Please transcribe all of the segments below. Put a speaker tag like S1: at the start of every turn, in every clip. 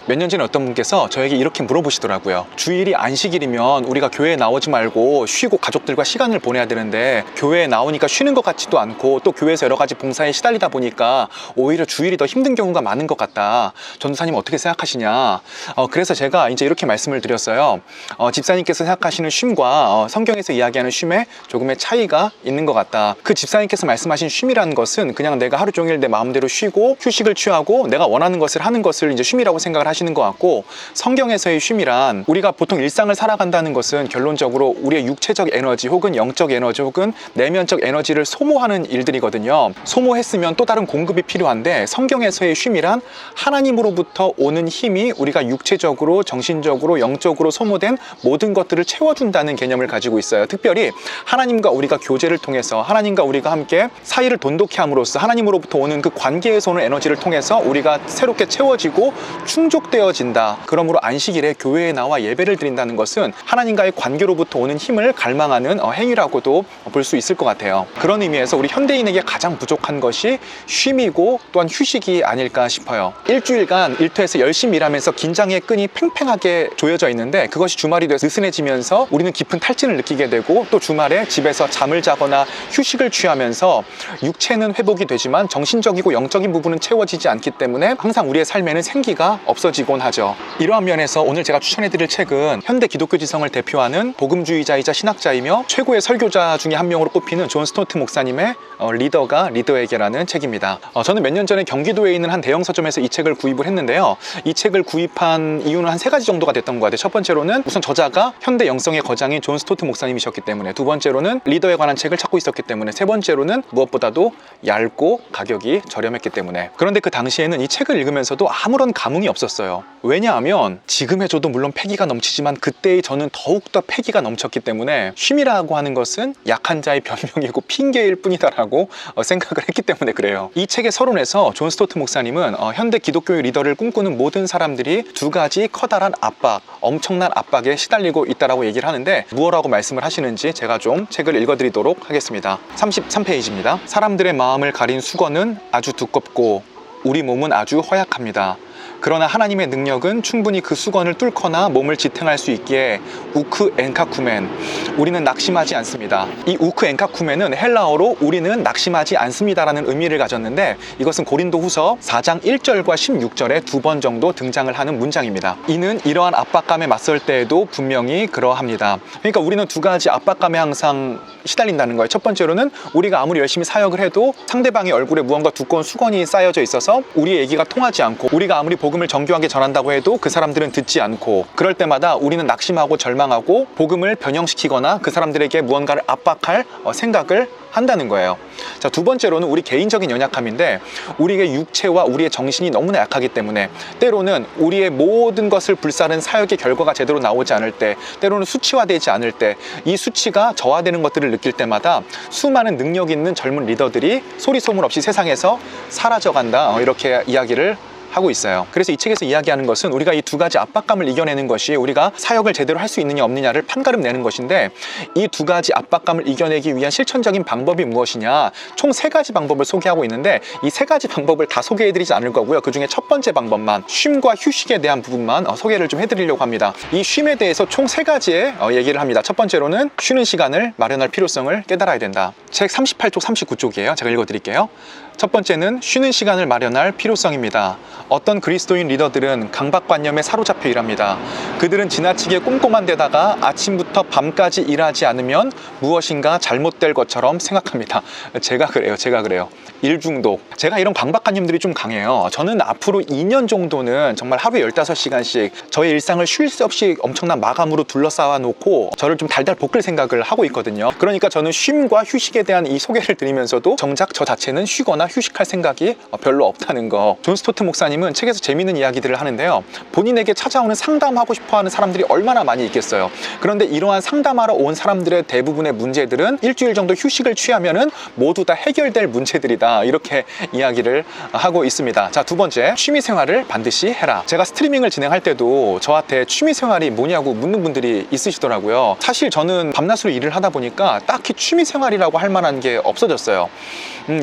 S1: 몇 년 전에 어떤 분께서 저에게 이렇게 물어보시더라고요. 주일이 안식일이면 우리가 교회에 나오지 말고 쉬고 가족들과 시간을 보내야 되는데 교회에 나오니까 쉬는 것 같지도 않고 또 교회에서 여러 가지 봉사에 시달리다 보니까 오히려 주일이 더 힘든 경우가 많은 것 같다. 전도사님 어떻게 생각하시냐? 그래서 제가 이제 이렇게 말씀을 드렸어요. 집사님께서 생각하시는 쉼과 성경에서 이야기하는 쉼에 조금의 차이가 있는 것 같다. 그 집사님께서 말씀하신 쉼이라는 것은 그냥 내가 하루 종일 내 마음대로 쉬고 휴식을 취하고 내가 원하는 것을 하는 것을 이제 쉼이라고 생각을 하시는 것 같고, 성경에서의 쉼이란 우리가 보통 일상을 살아간다는 것은 결론적으로 우리의 육체적 에너지 혹은 영적 에너지 혹은 내면적 에너지를 소모하는 일들이거든요. 소모했으면 또 다른 공급이 필요한데, 성경에서의 쉼이란 하나님으로부터 오는 힘이 우리가 육체적으로 정신적으로 영적으로 소모된 모든 것들을 채워준다는 개념을 가지고 있어요. 특별히 하나님과 우리가 교제를 통해서 하나님과 우리가 함께 사이를 돈독히 함으로써 하나님으로부터 오는 그 관계에서 오는 에너지를 통해서 우리가 새롭게 채워지고 충족되어진다. 그러므로 안식일에 교회에 나와 예배를 드린다는 것은 하나님과의 관계로부터 오는 힘을 갈망하는 행위라고도 볼 수 있을 것 같아요. 그런 의미에서 우리 현대인에게 가장 부족한 것이 쉼이고 또한 휴식이 아닐까 싶어요. 일주일간 일터에서 열심히 일하면서 긴장의 끈이 팽팽하게 조여져 있는데, 그것이 주말이 돼서 느슨해지면서 우리는 깊은 탈진을 느끼게 되고, 또 주말에 집에서 잠을 자거나 휴식을 취하면서 육체는 회복이 되지만 정신적이고 영적인 부분은 채워지지 않기 때문에 항상 우리의 삶에는 생기가 없어지곤 하죠. 이러한 면에서 오늘 제가 추천해드릴 책은 현대 기독교 지성을 대표하는 복음주의자이자 신학자이며 최고의 설교자 중에 한 명으로 꼽히는 존 스토트 목사님의 리더가 리더에게라는 책입니다. 저는 몇 년 전에 경기도에 있는 한 대형 서점에서 이 책을 구입을 했는데요. 이 책을 구입한 이유는 한 3가지 정도가 됐던 것 같아요. 첫 번째로는 우선 저자가 현대 영성의 거장인 존 스토트 목사님이셨기 때문에, 두 번째로는 리더에 관한 책을 찾고 있었기 때문에, 세 번째로는 무엇보다도 얇고 가격이 저렴했기 때문에. 그런데 그 당시에는 이 책을 읽으면서도 아무런 감흥이 없었어요. 왜냐하면 지금의 저도 물론 패기가 넘치지만 그때의 저는 더욱더 패기가 넘쳤기 때문에 쉼이라고 하는 것은 약한 자의 변명이고 핑계일 뿐이다라고 생각을 했기 때문에 그래요. 이 책의 서론에서 존 스토트 목사님은 현대 기독교의 리더를 꿈꾸는 모든 사람들이 2가지 커다란 압박, 엄청난 압박에 시달리고 있다라고 얘기를 하는데, 무엇라고 말씀을 하시는지 제가 좀 책을 읽어드리도록 하겠습니다. 33페이지입니다. 사람들의 마음을 가린 수건은 아주 두껍고 우리 몸은 아주 허약합니다. 그러나 하나님의 능력은 충분히 그 수건을 뚫거나 몸을 지탱할 수 있기에 우크 엔카쿠멘, 우리는 낙심하지 않습니다. 이 우크 엔카쿠멘은 헬라어로 우리는 낙심하지 않습니다라는 의미를 가졌는데, 이것은 고린도후서 4장 1절과 16절에 2번 정도 등장을 하는 문장입니다. 이는 이러한 압박감에 맞설 때에도 분명히 그러합니다. 그러니까 우리는 2가지 압박감에 항상 시달린다는 거예요. 첫 번째로는 우리가 아무리 열심히 사역을 해도 상대방의 얼굴에 무언가 두꺼운 수건이 쌓여져 있어서 우리의 얘기가 통하지 않고, 우리가 아무리 복음을 정교하게 전한다고 해도 그 사람들은 듣지 않고, 그럴 때마다 우리는 낙심하고 절망하고 복음을 변형시키거나 그 사람들에게 무언가를 압박할 생각을 한다는 거예요. 자, 두 번째로는 우리 개인적인 연약함인데, 우리의 육체와 우리의 정신이 너무나 약하기 때문에 때로는 우리의 모든 것을 불사른 사역의 결과가 제대로 나오지 않을 때, 때로는 수치화되지 않을 때, 이 수치가 저하되는 것들을 느낄 때마다 수많은 능력 있는 젊은 리더들이 소리 소문 없이 세상에서 사라져간다, 이렇게 이야기를 하고 있어요. 그래서 이 책에서 이야기하는 것은 우리가 이 2가지 압박감을 이겨내는 것이 우리가 사역을 제대로 할 수 있느냐 없느냐를 판가름 내는 것인데, 이 2가지 압박감을 이겨내기 위한 실천적인 방법이 무엇이냐, 총 3가지 방법을 소개하고 있는데, 이 3가지 방법을 다 소개해드리지 않을 거고요. 그 중에 첫 번째 방법만, 쉼과 휴식에 대한 부분만 소개를 좀 해드리려고 합니다. 이 쉼에 대해서 총 3가지의 얘기를 합니다. 첫 번째로는 쉬는 시간을 마련할 필요성을 깨달아야 된다. 책 38쪽 39쪽이에요 제가 읽어드릴게요. 첫 번째는 쉬는 시간을 마련할 필요성입니다. 어떤 그리스도인 리더들은 강박관념에 사로잡혀 일합니다. 그들은 지나치게 꼼꼼한 데다가 아침부터 밤까지 일하지 않으면 무엇인가 잘못될 것처럼 생각합니다. 제가 그래요. 일중독. 제가 이런 강박관념들이 좀 강해요. 저는 앞으로 2년 정도는 정말 하루에 15시간씩 저의 일상을 쉴 새 없이 엄청난 마감으로 둘러싸아 놓고 저를 좀 달달 볶을 생각을 하고 있거든요. 그러니까 저는 쉼과 휴식에 대한 이 소개를 드리면서도 정작 저 자체는 쉬거나 휴식할 생각이 별로 없다는 거. 존 스토트 목사님은 책에서 재미있는 이야기들을 하는데요. 본인에게 찾아오는 상담하고 싶어하는 사람들이 얼마나 많이 있겠어요. 그런데 이러한 상담하러 온 사람들의 대부분의 문제들은 일주일 정도 휴식을 취하면은 모두 다 해결될 문제들이다. 된다, 이렇게 이야기를 하고 있습니다. 자, 두 번째, 취미생활을 반드시 해라. 제가 스트리밍을 진행할 때도 저한테 취미생활이 뭐냐고 묻는 분들이 있으시더라고요. 사실 저는 밤낮으로 일을 하다 보니까 딱히 취미생활이라고 할 만한 게 없어졌어요.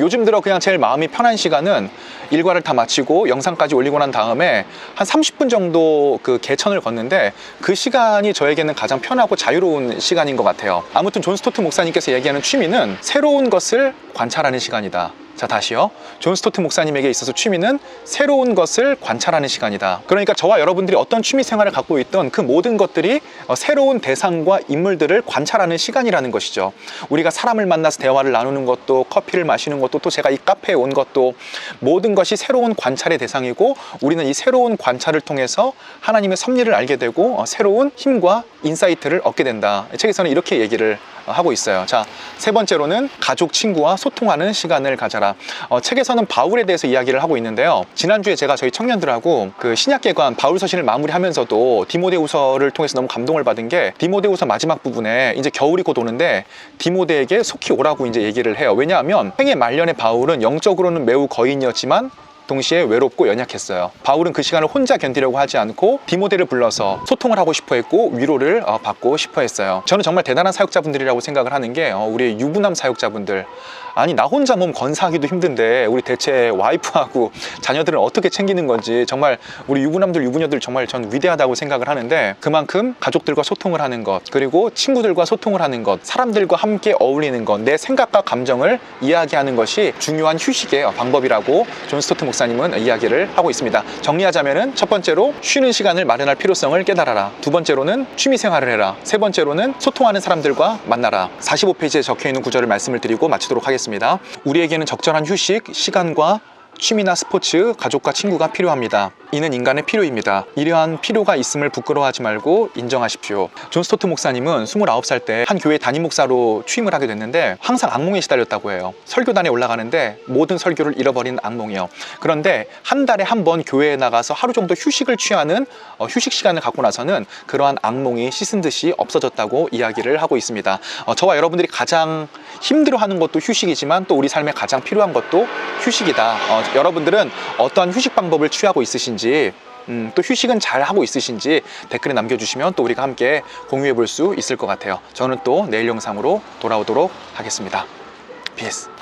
S1: 요즘 들어 그냥 제일 마음이 편한 시간은 일과를 다 마치고 영상까지 올리고 난 다음에 한 30분 정도 그 개천을 걷는데, 그 시간이 저에게는 가장 편하고 자유로운 시간인 것 같아요. 아무튼 존 스토트 목사님께서 얘기하는 취미는 새로운 것을 관찰하는 시간이다. 자, 다시요. 존 스토트 목사님에게 있어서 취미는 새로운 것을 관찰하는 시간이다. 그러니까 저와 여러분들이 어떤 취미 생활을 갖고 있던 그 모든 것들이 새로운 대상과 인물들을 관찰하는 시간이라는 것이죠. 우리가 사람을 만나서 대화를 나누는 것도, 커피를 마시는 것도, 또 제가 이 카페에 온 것도, 모든 것이 새로운 관찰의 대상이고, 우리는 이 새로운 관찰을 통해서 하나님의 섭리를 알게 되고 새로운 힘과 인사이트를 얻게 된다. 책에서는 이렇게 얘기를 하고 있어요. 자, 세 번째로는 가족, 친구와 소통하는 시간을 가져라. 책에서는 바울에 대해서 이야기를 하고 있는데요. 지난주에 제가 저희 청년들하고 그 신약계관 바울 서신을 마무리하면서도 디모데후서를 통해서 너무 감동을 받은 게, 디모데후서 마지막 부분에 이제 겨울이 곧 오는데 디모데에게 속히 오라고 이제 얘기를 해요. 왜냐하면 생애 말년에 바울은 영적으로는 매우 거인이었지만 동시에 외롭고 연약했어요. 바울은 그 시간을 혼자 견디려고 하지 않고 디모데를 불러서 소통을 하고 싶어 했고 위로를 받고 싶어 했어요. 저는 정말 대단한 사역자분들이라고 생각을 하는 게, 우리 유부남 사역자분들, 아니 나 혼자 몸 건사하기도 힘든데 우리 대체 와이프하고 자녀들은 어떻게 챙기는 건지, 정말 우리 유부남들, 유부녀들 정말 전 위대하다고 생각을 하는데, 그만큼 가족들과 소통을 하는 것, 그리고 친구들과 소통을 하는 것, 사람들과 함께 어울리는 것, 내 생각과 감정을 이야기하는 것이 중요한 휴식의 방법이라고 존 스토트 목사님은 이야기를 하고 있습니다. 정리하자면은, 첫 번째로 쉬는 시간을 마련할 필요성을 깨달아라. 두 번째로는 취미생활을 해라. 세 번째로는 소통하는 사람들과 만나라. 45페이지에 적혀있는 구절을 말씀을 드리고 마치도록 하겠습니다. 우리에게는 적절한 휴식, 시간과 취미나 스포츠, 가족과 친구가 필요합니다. 이는 인간의 필요입니다. 이러한 필요가 있음을 부끄러워하지 말고 인정하십시오. 존 스토트 목사님은 29살 때 한 교회 담임 목사로 취임을 하게 됐는데 항상 악몽에 시달렸다고 해요. 설교단에 올라가는데 모든 설교를 잃어버린 악몽이요. 그런데 한 달에 한 번 교회에 나가서 하루 정도 휴식을 취하는 휴식 시간을 갖고 나서는 그러한 악몽이 씻은 듯이 없어졌다고 이야기를 하고 있습니다. 저와 여러분들이 가장 힘들어하는 것도 휴식이지만 또 우리 삶에 가장 필요한 것도 휴식이다. 여러분들은 어떠한 휴식 방법을 취하고 있으신지, 또 휴식은 잘 하고 있으신지 댓글에 남겨주시면 또 우리가 함께 공유해 볼 수 있을 것 같아요. 저는 또 내일 영상으로 돌아오도록 하겠습니다. PS.